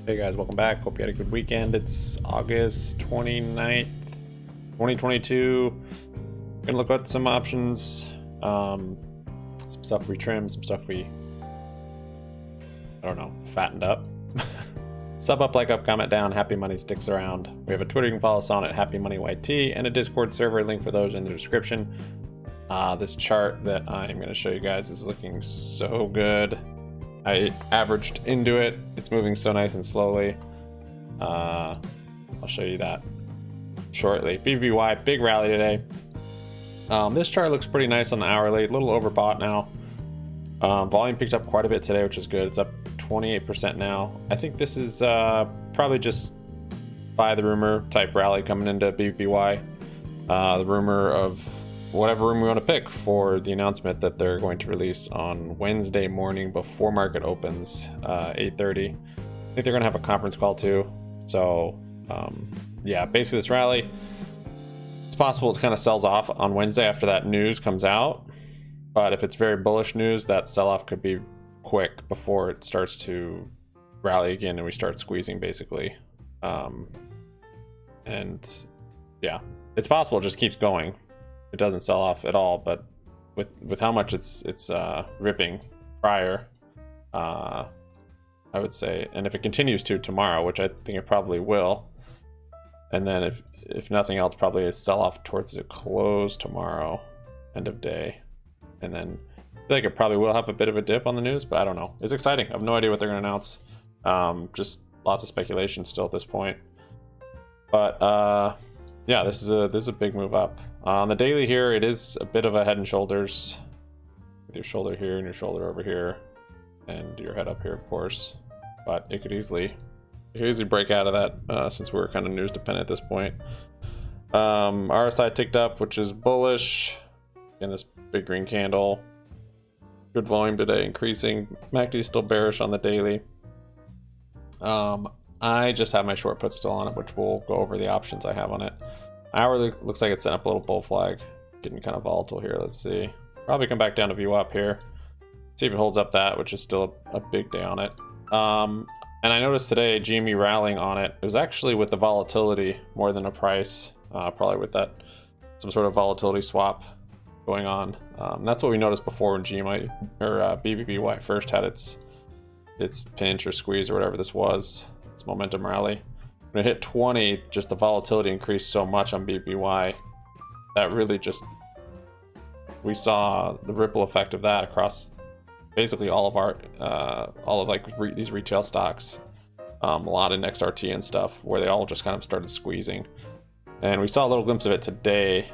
Hey guys, welcome back. Hope you had a good weekend. It's August 29th, 2022. Gonna look at some options, some stuff we trimmed, some stuff we, I don't know, fattened up. Sub up, like up, comment down. Happy Money sticks around. We have a Twitter you can follow us on at Happy Money YT and a Discord server. Link for those in the description. This chart that I'm going to show you guys is looking so good. I averaged into it. It's moving so nice and slowly. I'll show you that shortly. BBBY, big rally today. This chart looks pretty nice on the hourly. A little overbought now. Volume picked up quite a bit today, which is good. It's up 28% now. I think this is probably just buy the rumor type rally coming into BBBY. The rumor of whatever room we want to pick for the announcement that they're going to release on Wednesday morning before market opens, 8:30. I think they're going to have a conference call too. So yeah, basically this rally, it's possible it kind of sells off on Wednesday after that news comes out. But if it's very bullish news, that sell-off could be quick before it starts to rally again and we start squeezing basically. And yeah, it's possible it just keeps going. It doesn't sell off at all, but with how much it's ripping prior, I would say, and if it continues to tomorrow, which I think it probably will, and then if nothing else, probably a sell off towards the close tomorrow, end of day, and then I feel like it probably will have a bit of a dip on the news, but I don't know. It's exciting. I have no idea what they're going to announce. Just lots of speculation still at this point, but yeah, this is a big move up. On the daily here, it is a bit of a head and shoulders, with your shoulder here and your shoulder over here, and your head up here, of course. But it could easily break out of that since we're kind of news dependent at this point. RSI ticked up, which is bullish. Again, this big green candle. Good volume today, increasing. MACD is still bearish on the daily. I just have my short put still on it, which we'll go over the options I have on it. Hourly looks like it's setting up a little bull flag, getting kind of volatile here. Let's see. Probably come back down to view up here. See if it holds up that, which is still a big day on it. And I noticed today GME rallying on it. It was actually with the volatility more than a price, probably with that some sort of volatility swap going on. That's what we noticed before when GME or BBBY first had its pinch or squeeze or whatever this was, its momentum rally. When it hit 20, just the volatility increased so much on BBY that really just, we saw the ripple effect of that across basically all of our, these retail stocks, a lot in XRT and stuff, where they all just kind of started squeezing. And we saw a little glimpse of it today,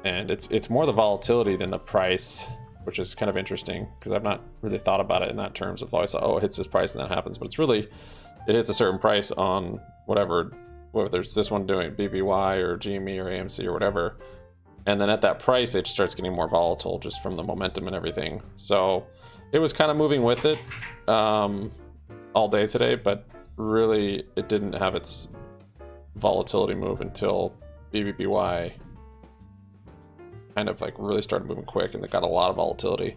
and it's more the volatility than the price, which is kind of interesting because I've not really thought about it in that terms of always, oh, it hits this price and that happens, but it's really, it hits a certain price on whatever, whether it's this one doing BBY or GME or AMC or whatever, and then at that price it starts getting more volatile just from the momentum and everything. So it was kind of moving with it all day today, but really it didn't have its volatility move until BBBY kind of like really started moving quick, and it got a lot of volatility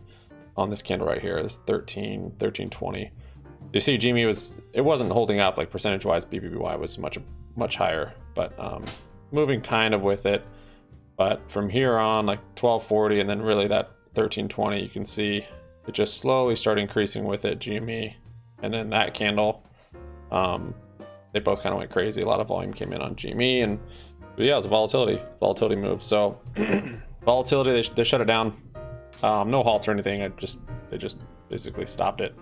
on this candle right here, this 1320. You see GME it wasn't holding up like percentage wise. BBBY was much higher, but moving kind of with it. But from here on, like 1240 and then really that 1320, you can see it just slowly started increasing with it, GME, and then that candle, they both kind of went crazy. A lot of volume came in on GME, and but yeah, it was a volatility move. So volatility, they shut it down. No halts or anything. They just basically stopped it.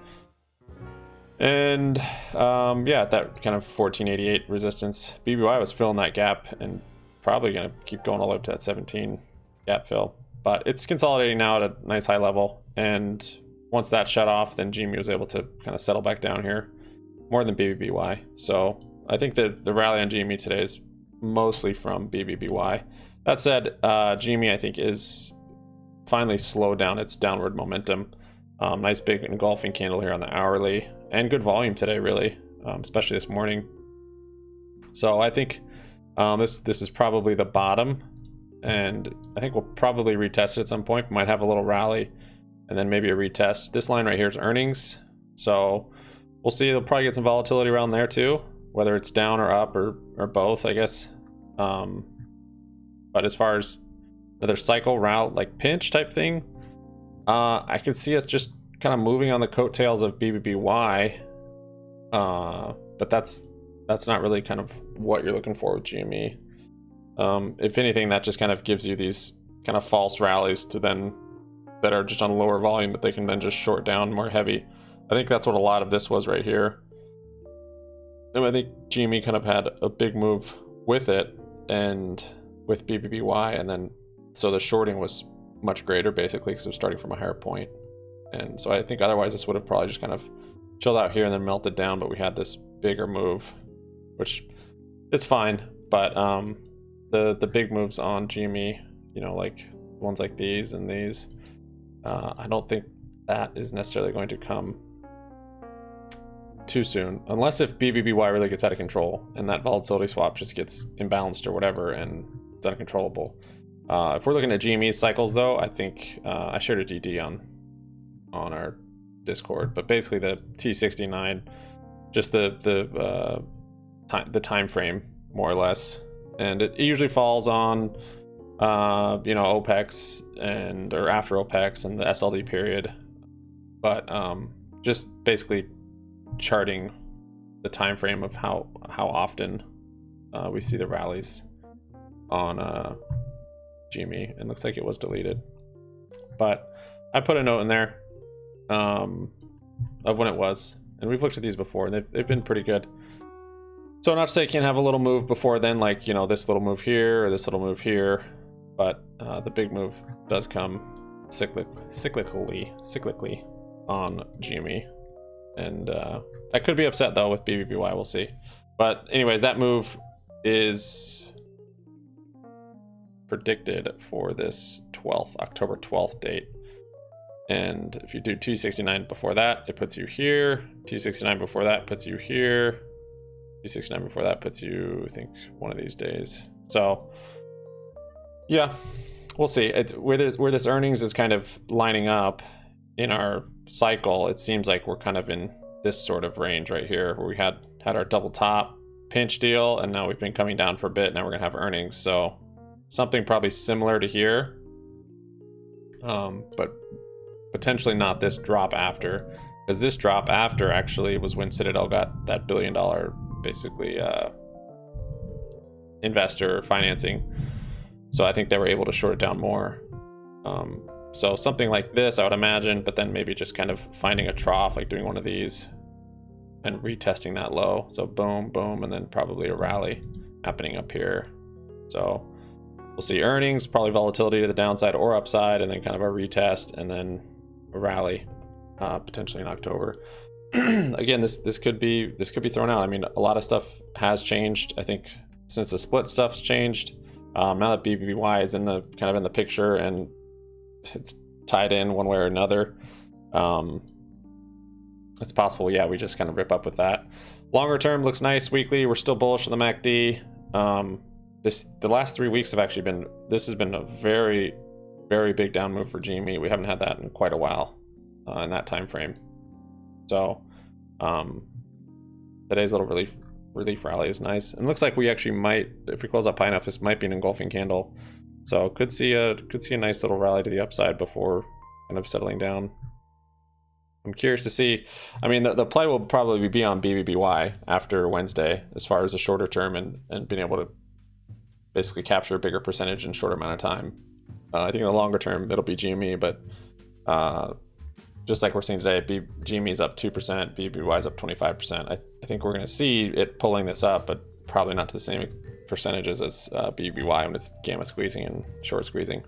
And yeah, at that kind of 1488 resistance, BBY was filling that gap and probably going to keep going all the way up to that 17 gap fill. But it's consolidating now at a nice high level. And once that shut off, then GME was able to kind of settle back down here more than BBBY. So I think that the rally on GME today is mostly from BBBY. That said, GME I think is finally slowed down its downward momentum. Nice big engulfing candle here on the hourly, and good volume today, really, especially this morning. So I think this is probably the bottom, and I think we'll probably retest it at some point. Might have a little rally, and then maybe a retest. This line right here is earnings, so we'll see. They'll probably get some volatility around there too, whether it's down or up or both, I guess. But as far as another cycle route, like pinch type thing, I could see us just kind of moving on the coattails of BBBY. But that's not really kind of what you're looking for with GME. If anything, that just kind of gives you these kind of false rallies to then that are just on lower volume, but they can then just short down more heavy. I think that's what a lot of this was right here. And I think GME kind of had a big move with it and with BBBY, and then so the shorting was much greater basically because it was starting from a higher point. And so I think otherwise this would have probably just kind of chilled out here and then melted down, but we had this bigger move, which it's fine. But the big moves on GME, you know, like ones like these and these, I don't think that is necessarily going to come too soon, unless if BBBY really gets out of control and that volatility swap just gets imbalanced or whatever and it's uncontrollable. If we're looking at GME cycles though, I think I shared a DD on our Discord, but basically the T69, just the time frame more or less, and it usually falls on you know, OPEX and or after OPEX and the SLD period, but just basically charting the time frame of how often we see the rallies on GME. It looks like it was deleted, but I put a note in there of when it was, and we've looked at these before and they've been pretty good. So not to say you can't have a little move before then, like, you know, this little move here or this little move here, but the big move does come cyclically on GME, and that could be upset though with BBBY. We'll see. But anyways, that move is predicted for this October 12th date. And if you do 269 before that, it puts you here. 269 before that puts you here. 269 before that puts you, I think, one of these days. So yeah, we'll see. It's where this earnings is kind of lining up in our cycle. It seems like we're kind of in this sort of range right here, where we had our double top pinch deal, and now we've been coming down for a bit. Now we're gonna have earnings, so something probably similar to here, but potentially not this drop after, because this drop after actually was when Citadel got that $1 billion basically investor financing. So I think they were able to short it down more. So something like this, I would imagine, but then maybe just kind of finding a trough, like doing one of these and retesting that low. So boom, boom, and then probably a rally happening up here. So we'll see earnings, probably volatility to the downside or upside, and then kind of a retest and then a rally potentially in October. Again, this could be thrown out. I mean, a lot of stuff has changed. I think since the split stuff's changed, now that BBBY is in the picture and it's tied in one way or another, it's possible, yeah, we just kind of rip up with that. Longer term looks nice. Weekly, we're still bullish on the MACD. The last 3 weeks have actually been, this has been a very, very big down move for GME. We haven't had that in quite a while in that time frame. So today's little relief rally is nice, and looks like we actually might, if we close up high enough, this might be an engulfing candle. So could see a nice little rally to the upside before kind of settling down. I'm curious to see. I mean, the play will probably be on BBBY after Wednesday as far as the shorter term and being able to basically capture a bigger percentage in a shorter amount of time. I think in the longer term it'll be GME, but just like we're seeing today, GME is up 2%, BBBY is up 25%. I think we're going to see it pulling this up, but probably not to the same percentages as BBBY when it's gamma squeezing and short squeezing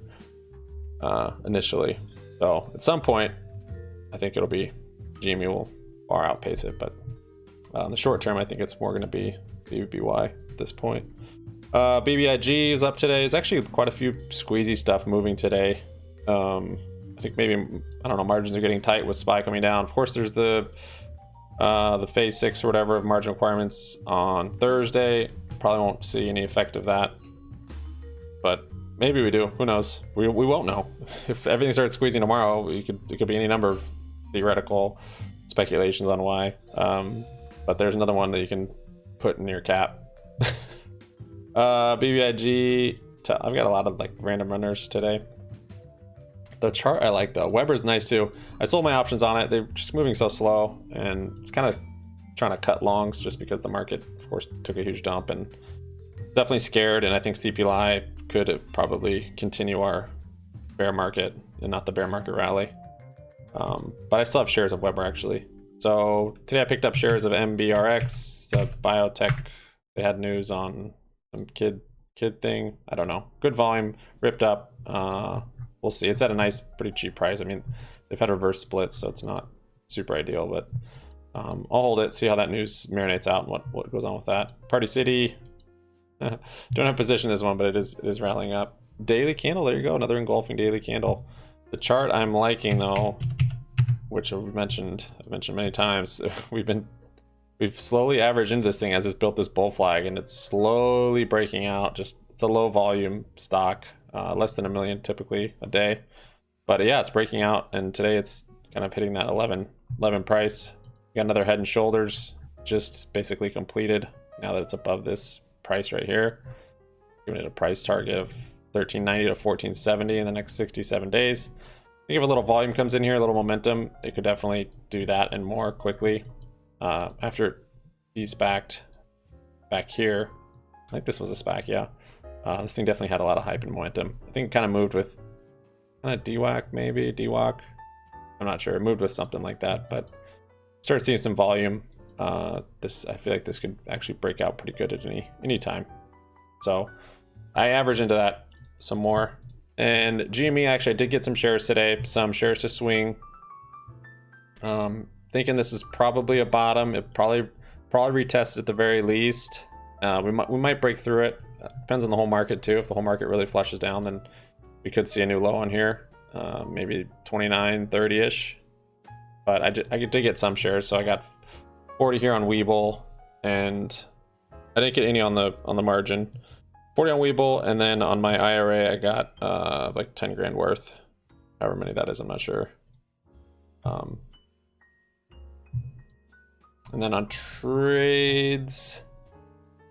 initially. So at some point, I think it'll be GME will far outpace it, but in the short term, I think it's more going to be BBBY at this point. BBIG is up today. There's actually quite a few squeezy stuff moving today. I think maybe, I don't know, margins are getting tight with SPY coming down. Of course, there's the phase 6 or whatever of margin requirements on Thursday. Probably won't see any effect of that, but maybe we do. Who knows? We won't know. If everything starts squeezing tomorrow, it could be any number of theoretical speculations on why. But there's another one that you can put in your cap. BBIG, I've got a lot of like random runners today. The chart I like though. Weber's nice too. I sold my options on it. They're just moving so slow, and it's kind of trying to cut longs just because the market, of course, took a huge dump, and definitely scared. And I think CPI could probably continue our bear market and not the bear market rally. But I still have shares of Weber actually. So today I picked up shares of MBRX, biotech. They had news on some kid thing. I don't know. Good volume, ripped up. We'll see. It's at a nice, pretty cheap price. I mean, they've had reverse splits, so it's not super ideal, but I'll hold it, see how that news marinates out and what goes on with that. Party City. Don't have position this one, but it is rallying up. Daily candle, there you go, another engulfing daily candle. The chart I'm liking though, which I've mentioned many times, we've slowly averaged into this thing as it's built this bull flag, and it's slowly breaking out. Just it's a low volume stock, less than 1 million typically a day, but yeah, it's breaking out, and today it's kind of hitting that 11 price. We got another head and shoulders just basically completed now that it's above this price right here, giving it a price target of 1390 to 1470 in the next 67 days. I think if a little volume comes in here, a little momentum, it could definitely do that and more quickly. After de-SPAC'd back here, I think this was a SPAC, yeah. This thing definitely had a lot of hype and momentum. I think it kind of moved with kind of DWAC, maybe DWAC. I'm not sure. It moved with something like that, but started seeing some volume. I feel like this could actually break out pretty good at any time. So I average into that some more. And GME, actually I did get some shares today, some shares to swing. Thinking this is probably a bottom. It probably retest at the very least. We might break through it. Depends on the whole market too. If the whole market really flushes down, then we could see a new low on here, maybe 29, 30-ish. But I did get some shares, so I got 40 here on Webull, and I didn't get any on the margin. 40 on Webull, and then on my IRA I got like 10 grand worth, however many that is, I'm not sure. And then on trades,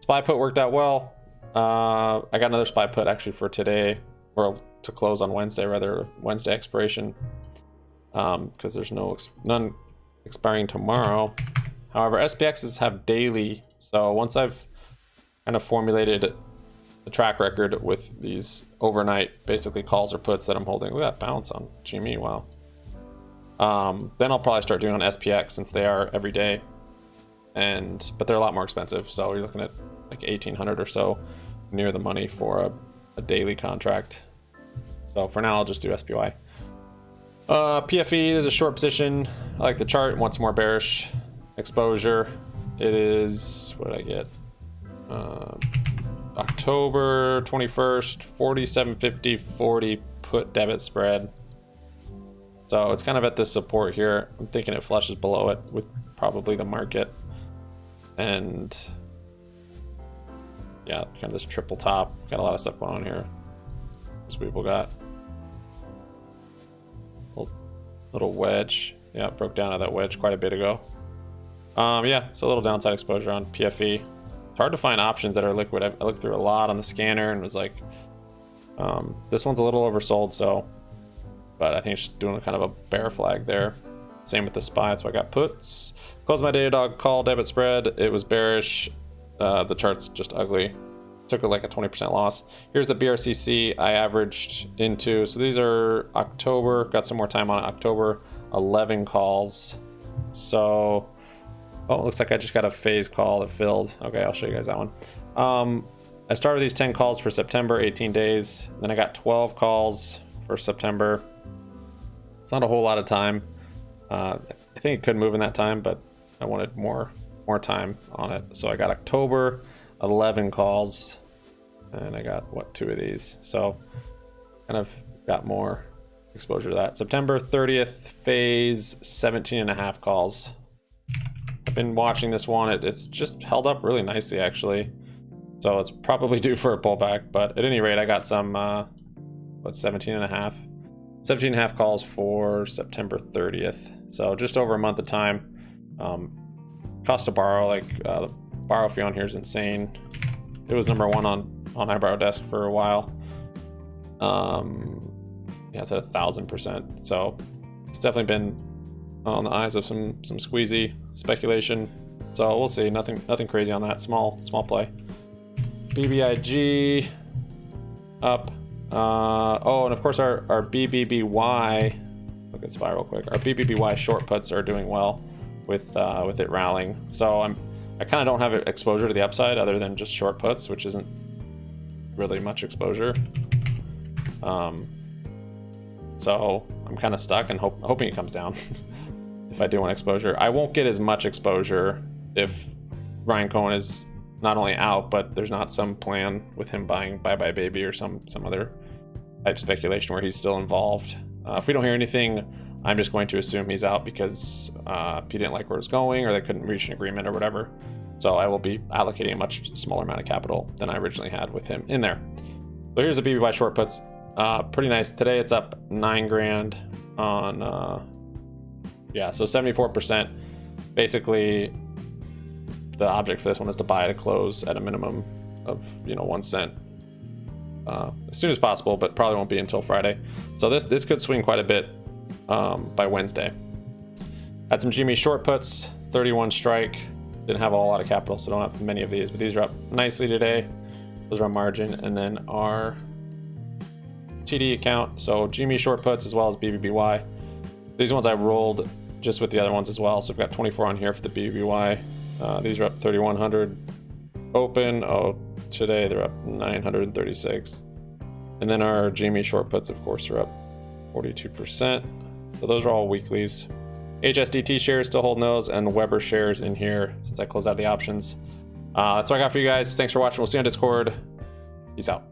SPY put worked out well. I got another SPY put actually for today, or to close on Wednesday, rather, Wednesday expiration, because there's none expiring tomorrow. However, SPXs have daily, so once I've kind of formulated a track record with these overnight basically calls or puts that I'm holding. Look at that bounce on GME, wow. Then I'll probably start doing on SPX, since they are every day, but they're a lot more expensive, so you're looking at like 1800 or so near the money for a daily contract. So for now I'll just do SPY. PFE, there's a short position. I like the chart, wants more bearish exposure. It is, what did I get? October 21st, 4750 40 put debit spread. So it's kind of at this support here. I'm thinking it flushes below it with probably the market. And yeah, kind of this triple top. Got a lot of stuff going on here. These people got little wedge. Yeah, broke down at that wedge quite a bit ago. Yeah, so a little downside exposure on PFE. It's hard to find options that are liquid. I looked through a lot on the scanner and was like, this one's a little oversold, so, but I think it's doing kind of a bear flag there. Same with the SPY, so I got puts. Closed my Datadog call debit spread. It was bearish. The chart's just ugly. Took like a 20% loss. Here's the BRCC I averaged into. So these are October, got some more time on it. October 11 calls. So, oh, it looks like I just got a phase call that filled. Okay, I'll show you guys that one. I started these 10 calls for September, 18 days. Then I got 12 calls for September. It's not a whole lot of time. I think it could move in that time, but I wanted more time on it. So I got October 11 calls, and I got, what, 2 of these. So kind of got more exposure to that. September 30th phase, 17.5 calls. I've been watching this one. It's just held up really nicely, actually. So it's probably due for a pullback, but at any rate, I got some, 17.5 calls for September 30th. So just over a month of time. Cost to borrow, like the borrow fee on here is insane. It was number one on iBorrow Desk for a while. Yeah, it's at 1,000%. So it's definitely been on the eyes of some squeezy speculation. So we'll see. Nothing crazy on that. Small play. BBIG up. Oh, and of course our BBBY. Look at SPY real quick. Our BBBY short puts are doing well with it rallying. So I kind of don't have exposure to the upside other than just short puts, which isn't really much exposure. So I'm kind of stuck and hoping it comes down. If I do want exposure, I won't get as much exposure if Ryan Cohen is not only out, but there's not some plan with him buying Bye Bye Baby or some other type speculation where he's still involved. If we don't hear anything, I'm just going to assume he's out because he didn't like where it's going or they couldn't reach an agreement or whatever. So I will be allocating a much smaller amount of capital than I originally had with him in there. So here's the BBY short puts. Pretty nice. Today it's up 9 grand on, yeah, so 74%. Basically, the object for this one is to buy at a close at a minimum of 1 cent as soon as possible, but probably won't be until Friday. So this could swing quite a bit by Wednesday. Had some GME short puts, 31 strike. Didn't have a whole lot of capital, so don't have many of these, but these are up nicely today. Those are on margin, and then our TD account, so GME short puts as well as BBBY. These ones I rolled just with the other ones as well, so we've got 24 on here for the BBBY. These are up 3,100 open. Oh, today they're up 936. And then our GME short puts, of course, are up 42%. So those are all weeklies. HSDT shares still holding those, and Weber shares in here since I closed out the options. That's what I got for you guys. Thanks for watching. We'll see you on Discord. Peace out.